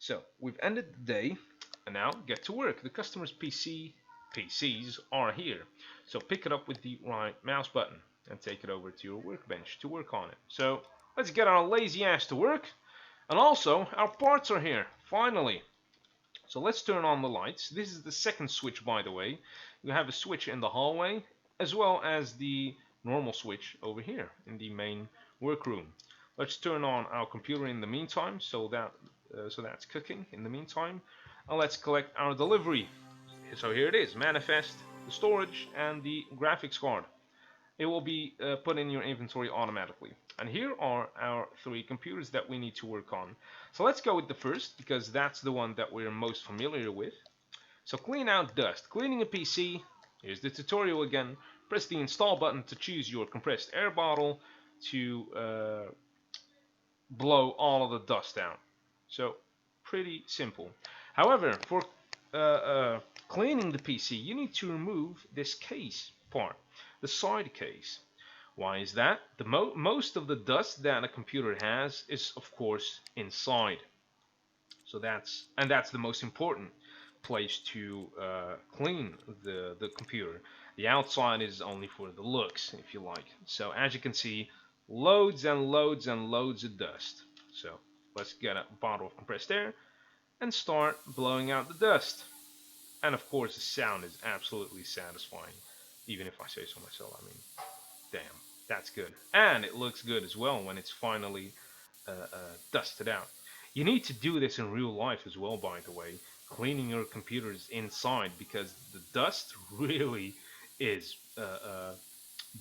So we've ended the day, and now get to work. The customer's PCs are here. So pick it up with the right mouse button and take it over to your workbench to work on it. So let's get our lazy ass to work. And also, our parts are here, finally. So let's turn on the lights. This is the second switch, by the way. You have a switch in the hallway, as well as the normal switch over here in the main workroom. Let's turn on our computer in the meantime, so that's cooking in the meantime. And let's collect our delivery. So here it is, manifest, the storage, and the graphics card. It will be put in your inventory automatically. And here are our 3 computers that we need to work on. So let's go with the first, because that's the one that we're most familiar with. So clean out dust. Cleaning a PC, here's the tutorial again. Press the install button to choose your compressed air bottle to blow all of the dust out. So pretty simple. However, for cleaning the PC, you need to remove this case part, the side case. Why is that? Most of the dust that a computer has is, of course, inside. So that's the most important place to clean the computer. The outside is only for the looks, if you like. So as you can see, loads and loads and loads of dust. So let's get a bottle of compressed air and start blowing out the dust. And of course the sound is absolutely satisfying, even if I say so myself. I mean, damn, that's good. And it looks good as well when it's finally dusted out. You need to do this in real life as well, by the way, cleaning your computers inside, because the dust really is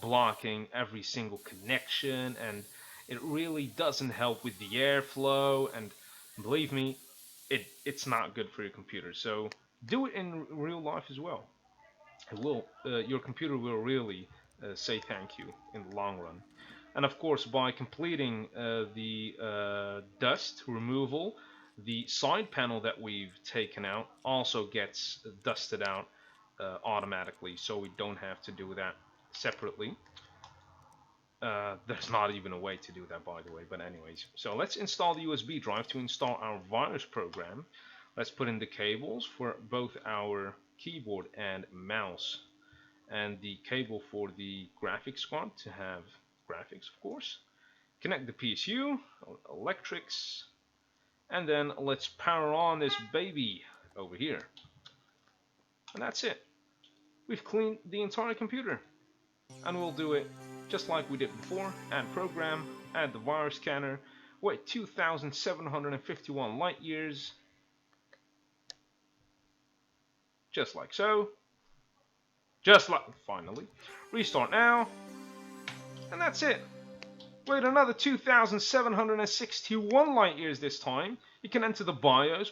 blocking every single connection, and it really doesn't help with the airflow, and believe me, it's not good for your computer. So do it in real life as well. It will, your computer will really say thank you in the long run. And of course, by completing the dust removal, the side panel that we've taken out also gets dusted out automatically, so we don't have to do that separately. There's not even a way to do that, by the way, but anyways. So let's install the USB drive to install our virus program. Let's put in the cables for both our keyboard and mouse, and the cable for the graphics card to have graphics, of course. Connect the PSU, electrics, and then let's power on this baby over here. And that's it. We've cleaned the entire computer. And we'll do it just like we did before. Add program, add the virus scanner, wait 2,751 light years. Just like so. Just like, finally. Restart now. And that's it. Wait another 2,761 light years this time. You can enter the BIOS,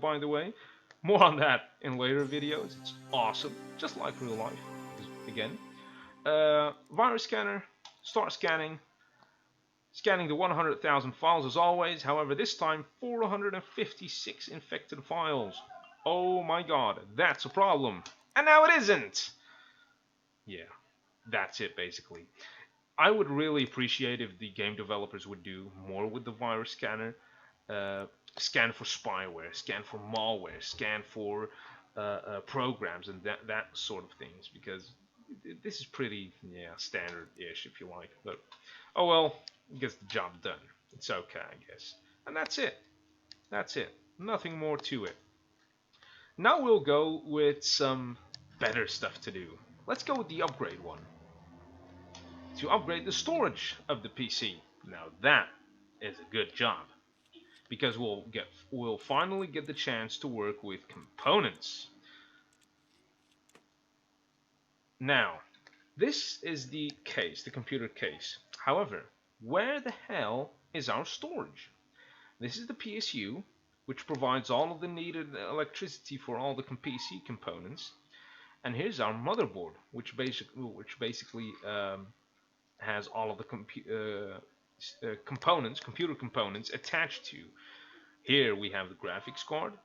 by the way. More on that in later videos. It's awesome. Just like real life. Again. Virus scanner. Start scanning. Scanning the 100,000 files as always. However, this time 456 infected files. Oh my god, that's a problem. And now it isn't. Yeah, that's it basically. I would really appreciate if the game developers would do more with the virus scanner. Scan for spyware, scan for malware, scan for programs and that sort of things, because this is pretty standard-ish, if you like. But oh well, it gets the job done. It's okay, I guess. And that's it. That's it. Nothing more to it. Now we'll go with some better stuff to do. Let's go with the upgrade one. To upgrade the storage of the PC. Now that is a good job, because we'll finally get the chance to work with components. Now, this is the case, the computer case. However, where the hell is our storage? This is the PSU, which provides all of the needed electricity for all the PC components. And here's our motherboard, which basically has all of the computer components attached to. Here we have the graphics card.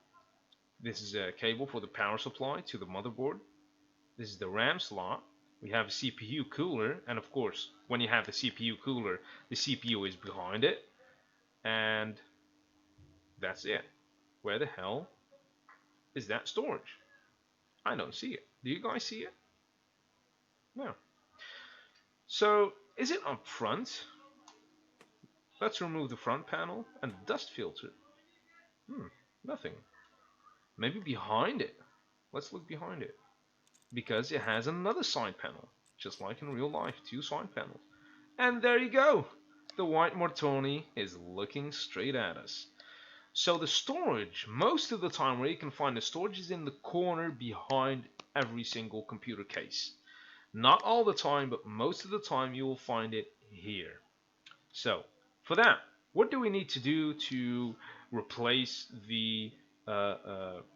This is a cable for the power supply to the motherboard. This is the RAM slot. We have a CPU cooler, and of course, when you have the CPU cooler, the CPU is behind it. And that's it. where the hell is that storage? I don't see it. Do you guys see it? No. So, is it up front? Let's remove the front panel and the dust filter. Nothing. Maybe behind it. Let's look behind it. Because it has another side panel. Just like in real life, 2 side panels. And there you go. The white Mortoni is looking straight at us. So the storage, most of the time where you can find the storage is in the corner behind every single computer case. Not all the time, but most of the time you will find it here. So for that, what do we need to do to replace the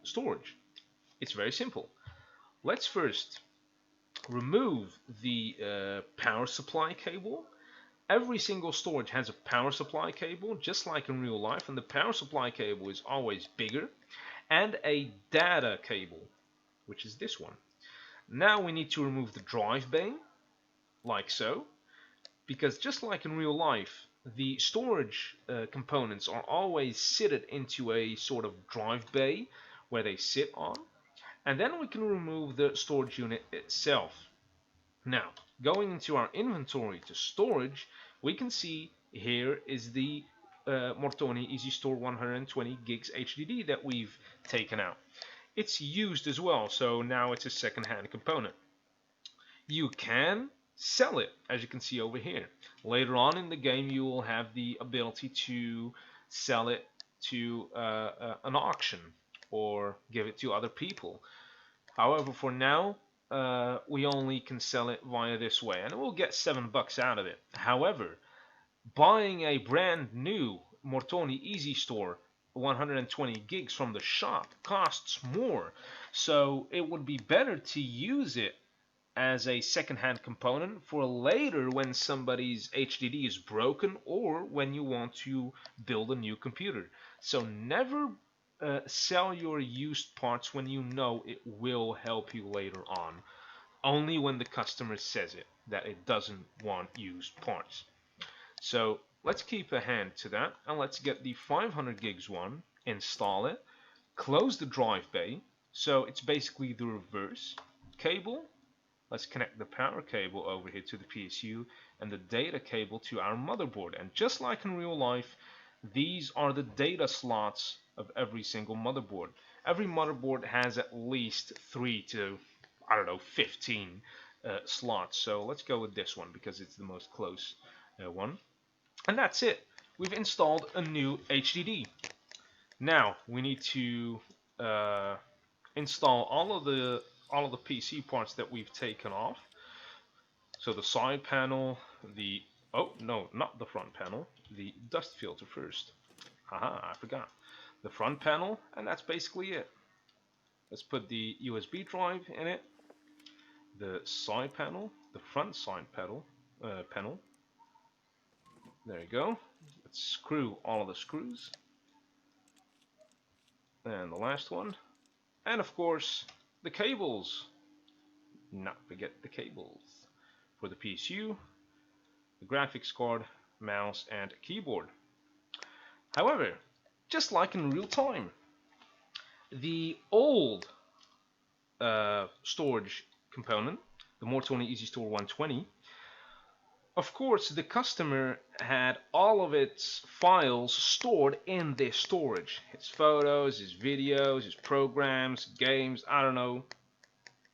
storage? It's very simple. Let's first remove the power supply cable. Every single storage has a power supply cable, just like in real life, and the power supply cable is always bigger, and a data cable, which is this one. Now we need to remove the drive bay, like so, because just like in real life, the storage components are always seated into a sort of drive bay where they sit on, and then we can remove the storage unit itself. Now, going into our inventory to storage, we can see here is the Mortoni EasyStore 120 gigs HDD that we've taken out. It's used as well, so now it's a second-hand component. You can sell it, as you can see over here. Later on in the game, you will have the ability to sell it to an auction or give it to other people. However, for now, we only can sell it via this way, and we'll get $7 out of it. However, buying a brand new Mortoni EasyStore 120 gigs from the shop costs more, so it would be better to use it as a second-hand component for later when somebody's HDD is broken or when you want to build a new computer. So never sell your used parts when you know it will help you later on. Only when the customer says it, that it doesn't want used parts. So let's keep a hand to that, and let's get the 500 gigs one, install it, close the drive bay, so it's basically the reverse cable. Let's connect the power cable over here to the PSU and the data cable to our motherboard. And just like in real life, these are the data slots of every single motherboard. Every motherboard has at least 3 to, 15 slots. So let's go with this one because it's the most close one. And that's it. We've installed a new HDD. Now we need to install all of the PC parts that we've taken off. So the side panel, not the front panel, the dust filter first. I forgot. The front panel, and that's basically it. Let's put the USB drive in it. The side panel, the front side panel. There you go. Let's screw all of the screws. And the last one. And of course, the cables. Not forget the cables. For the PSU, the graphics card, mouse, and keyboard. However, just like in real time, the old storage component, the Mortoni EasyStore 120, of course, the customer had all of its files stored in this storage. His photos, his videos, his programs, games, I don't know,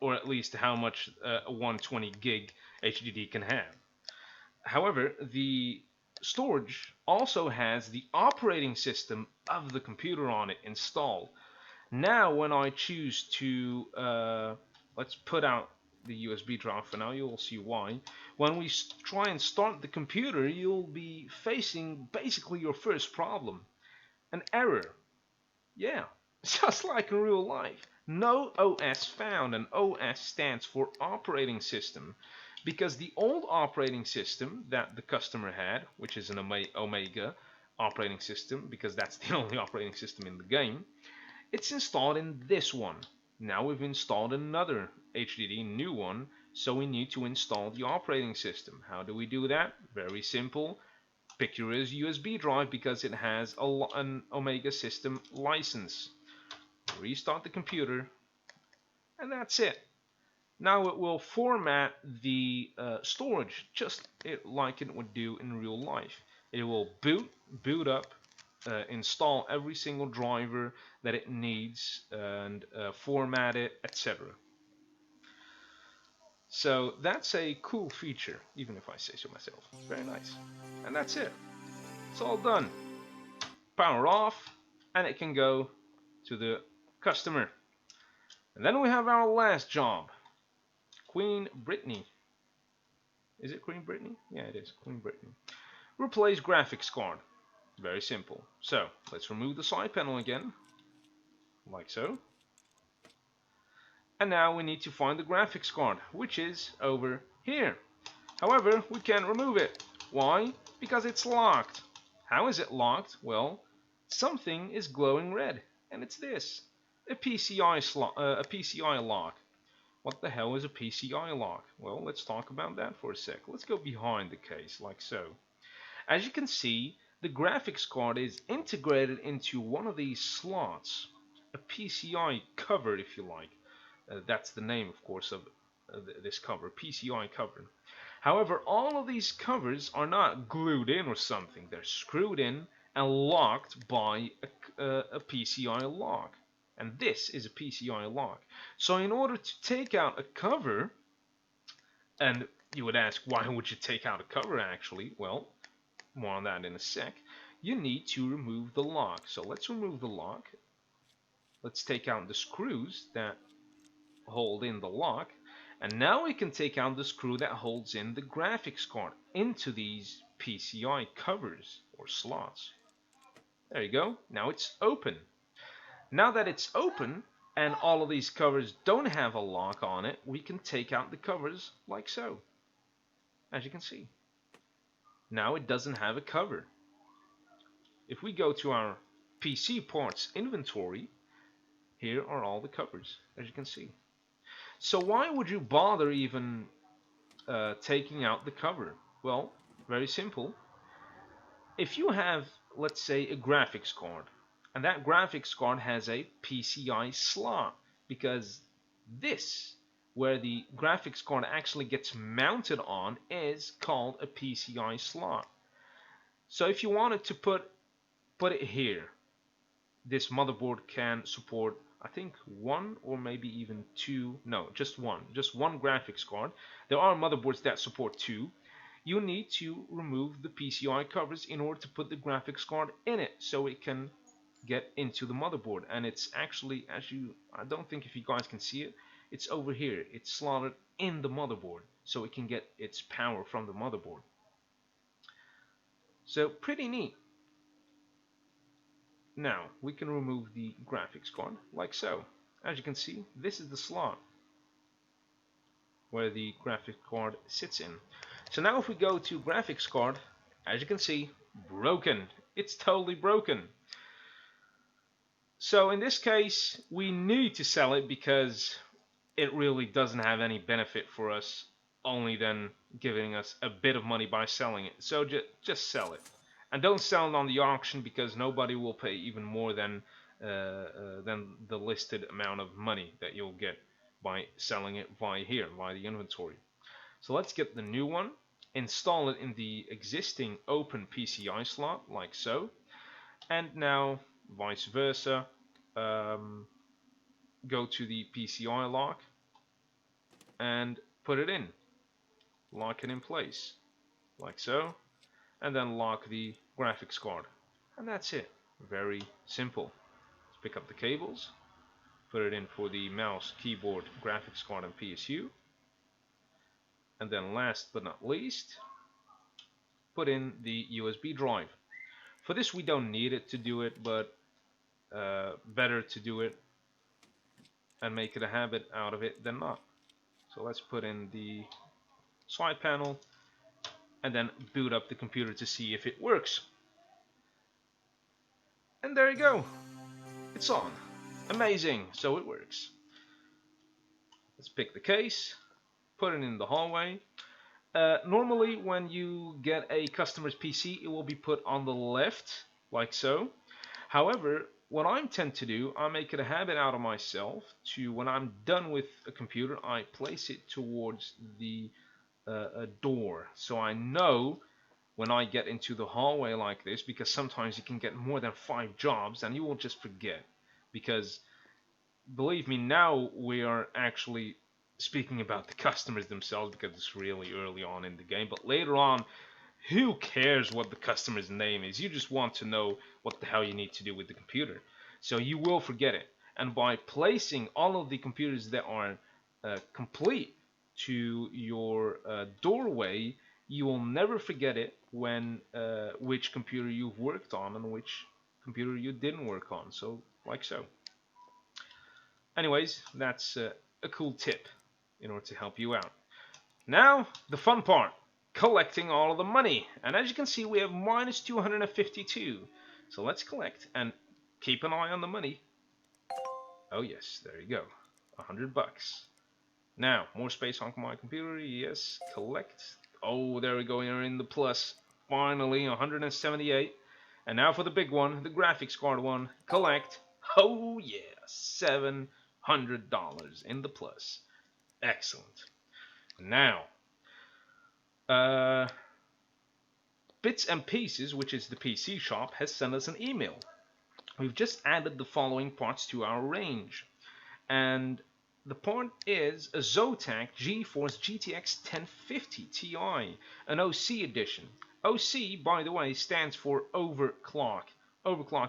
or at least how much a 120 gig HDD can have. However, the storage also has the operating system of the computer on it installed. Now when I choose to, let's put out the USB drive for now, you'll see why. When we try and start the computer, you'll be facing basically your first problem. An error. Yeah, just like in real life. No OS found, and OS stands for operating system. Because the old operating system that the customer had, which is an Omega operating system, because that's the only operating system in the game, it's installed in this one. Now we've installed another HDD, new one, so we need to install the operating system. How do we do that? Very simple. Pick your USB drive because it has an Omega system license. Restart the computer, and that's it. Now it will format the storage just like it would do in real life. It will boot up, install every single driver that it needs, and format it, etc. So that's a cool feature, even if I say so myself. Very nice. And that's it. It's all done. Power off, and it can go to the customer. And then we have our last job. Queen Brittany. Is it Queen Brittany? Yeah, it is. Queen Brittany. Replace graphics card. Very simple. So, let's remove the side panel again. Like so. And now we need to find the graphics card, which is over here. However, we can't remove it. Why? Because it's locked. How is it locked? Well, something is glowing red, and it's this. A PCI lock. What the hell is a PCI lock? Well, let's talk about that for a sec. Let's go behind the case, like so. As you can see, the graphics card is integrated into one of these slots. A PCI cover, if you like. That's the name, of course, of this cover, PCI cover. However, all of these covers are not glued in or something. They're screwed in and locked by a PCI lock. And this is a PCI lock. So in order to take out a cover, and you would ask, why would you take out a cover actually? Well, more on that in a sec. You need to remove the lock. So let's remove the lock. Let's take out the screws that hold in the lock. And now we can take out the screw that holds in the graphics card into these PCI covers or slots. There you go. Now it's open. Now that it's open and all of these covers don't have a lock on it, we can take out the covers like so. As you can see. Now it doesn't have a cover. If we go to our PC parts inventory, here are all the covers, as you can see. So why would you bother even taking out the cover? Well, very simple. If you have, let's say, a graphics card, and that graphics card has a PCI slot, because this, where the graphics card actually gets mounted on, is called a PCI slot. So if you wanted to put it here, this motherboard can support, I think, one or maybe even two, no, just one graphics card. There are motherboards that support two. You need to remove the PCI covers in order to put the graphics card in it so it can get into the motherboard. And it's actually, I don't think if you guys can see it, it's over here. It's slotted in the motherboard so it can get its power from the motherboard. So pretty neat. Now we can remove the graphics card like so. As you can see, this is the slot where the graphics card sits in. So now if we go to graphics card, as you can see, broken. It's totally broken. So in this case, we need to sell it because it really doesn't have any benefit for us, only then giving us a bit of money by selling it. So just sell it. And don't sell it on the auction because nobody will pay even more than the listed amount of money that you'll get by selling it via the inventory. So let's get the new one, install it in the existing open PCI slot like so, and now vice versa, go to the PCI lock and put it in, lock it in place like so, and then lock the graphics card, and that's it. Very simple. Let's pick up the cables, put it in for the mouse, keyboard, graphics card and PSU, and then last but not least, put in the USB drive. For this we don't need it to do it, but better to do it and make it a habit out of it than not. So let's put in the side panel and then boot up the computer to see if it works. And there you go. It's on. Amazing. So it works. Let's pick the case, put it in the hallway, Normally, when you get a customer's PC, it will be put on the left, like so. However, what I tend to do, I make it a habit out of myself to, when I'm done with a computer, I place it towards the door. So I know when I get into the hallway like this, because sometimes you can get more than 5 jobs and you will just forget. Because believe me, now we are actually speaking about the customers themselves because it's really early on in the game. But later on, who cares what the customer's name is? You just want to know what the hell you need to do with the computer. So you will forget it. And by placing all of the computers that are complete to your doorway, you will never forget it when which computer you've worked on and which computer you didn't work on. So like so. Anyways, that's a cool tip in order to help you out. Now, the fun part, collecting all of the money. And as you can see, we have minus 252. So let's collect and keep an eye on the money. Oh yes, there you go, $100. Now, more space on my computer, yes, collect. Oh, there we go, you're in the plus. Finally, 178. And now for the big one, the graphics card one, collect. Oh yeah, $700 in the plus. Excellent. Now, Bits and Pieces, which is the PC shop, has sent us an email. We've just added the following parts to our range. And the part is a Zotac GeForce GTX 1050 Ti, an OC edition. OC, by the way, stands for overclock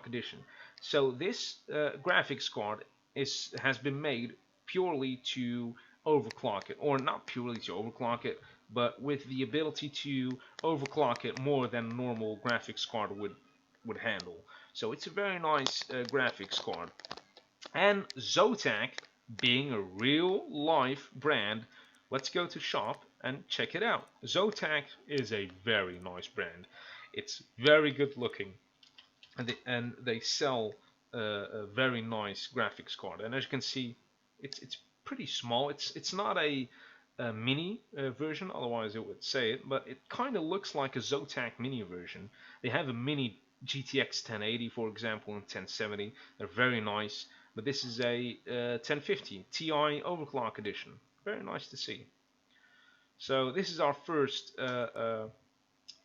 edition. So this graphics card has been made purely to overclock it, or not purely to overclock it, but with the ability to overclock it more than a normal graphics card would handle. So it's a very nice graphics card. And Zotac, being a real life brand, let's go to shop and check it out. Zotac is a very nice brand. It's very good looking, and they sell a very nice graphics card. And as you can see, it's pretty small. It's not a mini version, otherwise it would say it, but it kind of looks like a Zotac mini version. They have a mini GTX 1080, for example, and 1070. They're very nice, but this is a 1050 Ti overclock edition. Very nice to see. So this is our first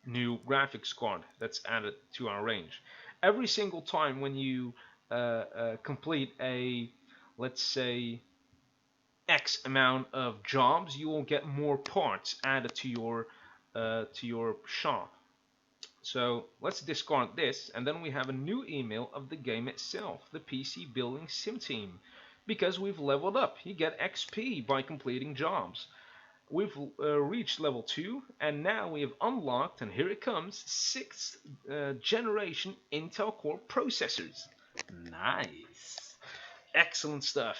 new graphics card that's added to our range. Every single time when you complete a, let's say, X amount of jobs, you will get more parts added to your shop. So let's discard this, and then we have a new email of the game itself, the PC Building Sim Team, because we've leveled up. You get XP by completing jobs. We've reached level 2, and now we have unlocked, and here it comes, 6th generation Intel Core processors. Nice. Excellent stuff.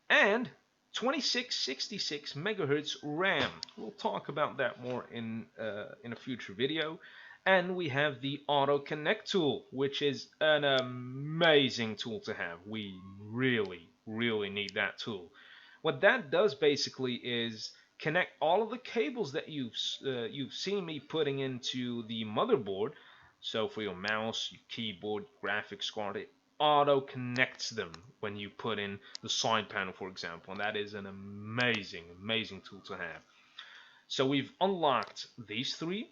And 2666 megahertz RAM. We'll talk about that more in a future video. And we have the Auto Connect tool, which is an amazing tool to have. We really, really need that tool. What that does basically is connect all of the cables that you've seen me putting into the motherboard. So for your mouse, your keyboard, graphics card, it auto connects them when you put in the side panel, for example, and that is an amazing tool to have. So we've unlocked these three,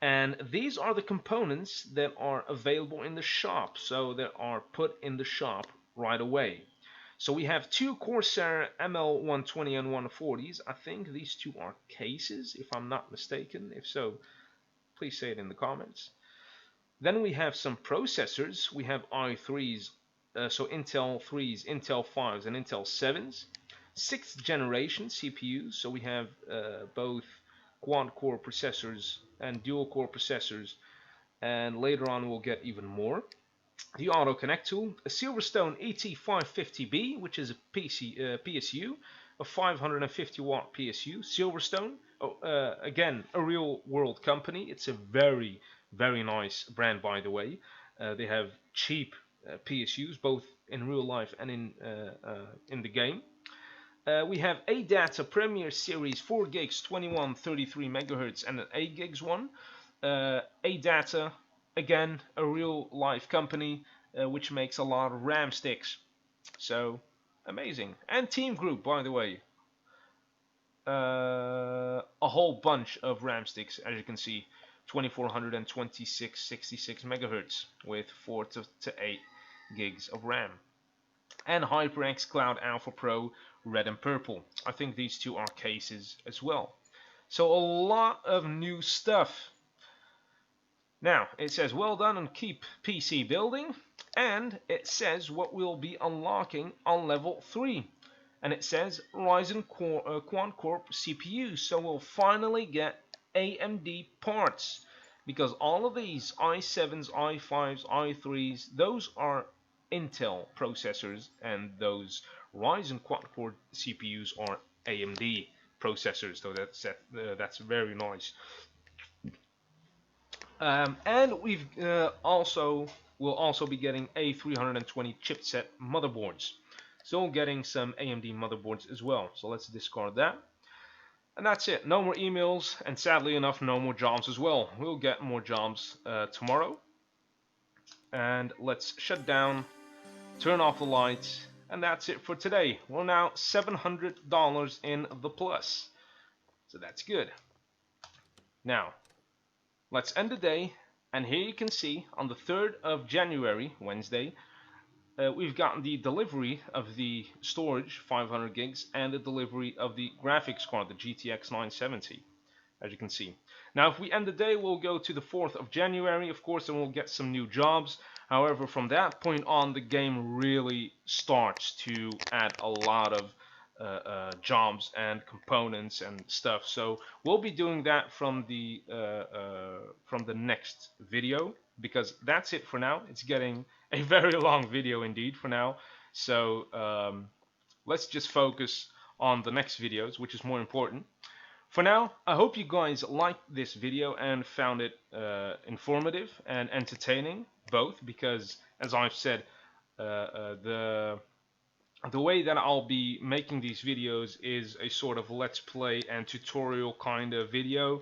and these are the components that are available in the shop, so that are put in the shop right away. So we have two Corsair ML120 and 140s. I think these two are cases, if I'm not mistaken. If so, please say it in the comments. Then we have some processors. We have i3s, so Intel 3s, Intel 5s, and Intel 7s. 6th generation CPUs, so we have both quad-core processors and dual-core processors, and later on we'll get even more. The Auto Connect tool, a Silverstone ET550B, which is a PSU, a 550 watt PSU. Silverstone, again, a real world company. It's a very nice brand, by the way. They have cheap PSUs, both in real life and in the game. We have ADATA Premier Series 4 gigs, 2133 megahertz, and an 8 gigs one. ADATA, again, a real life company which makes a lot of RAM sticks. So, amazing. And Team Group, by the way. A whole bunch of RAM sticks, as you can see. 2426, 66 megahertz with 4 to 8 gigs of RAM. And HyperX Cloud Alpha Pro red and purple. I think these two are cases as well. So a lot of new stuff. Now it says well done and keep PC building, and it says what we'll be unlocking on level 3, and it says Ryzen Quad Corp CPU. So we'll finally get AMD parts, because all of these i7s, i5s, i3s, those are Intel processors, and those Ryzen quad-core CPUs are AMD processors. So that's very nice. And we'll also be getting A320 chipset motherboards. So getting some AMD motherboards as well. So let's discard that. And that's it. No more emails, and sadly enough, no more jobs as well. We'll get more jobs tomorrow. And let's shut down, turn off the lights, and that's it for today. We're now $700 in the plus. So that's good. Now, let's end the day, and here you can see on the 3rd of January, Wednesday, we've gotten the delivery of the storage, 500 gigs, and the delivery of the graphics card, the GTX 970, as you can see. Now, if we end the day, we'll go to the 4th of January, of course, and we'll get some new jobs. However, from that point on, the game really starts to add a lot of jobs and components and stuff. So we'll be doing that from the next video, because that's it for now. It's getting a very long video indeed for now. So let's just focus on the next videos, which is more important. For now, I hope you guys liked this video and found it informative and entertaining, both, because as I've said, the way that I'll be making these videos is a sort of let's play and tutorial kind of video.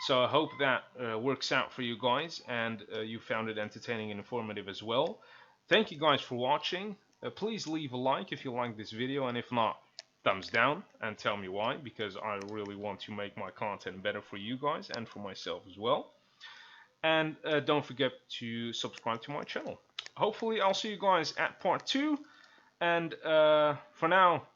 So I hope that works out for you guys, and you found it entertaining and informative as well. Thank you guys for watching. Please leave a like if you like this video, and if not, thumbs down, and tell me why, because I really want to make my content better for you guys and for myself as well. And don't forget to subscribe to my channel. Hopefully I'll see you guys at part 2. And for now,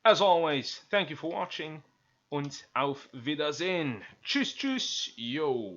as always, thank you for watching, und auf Wiedersehen. Tschüss, tschüss, yo.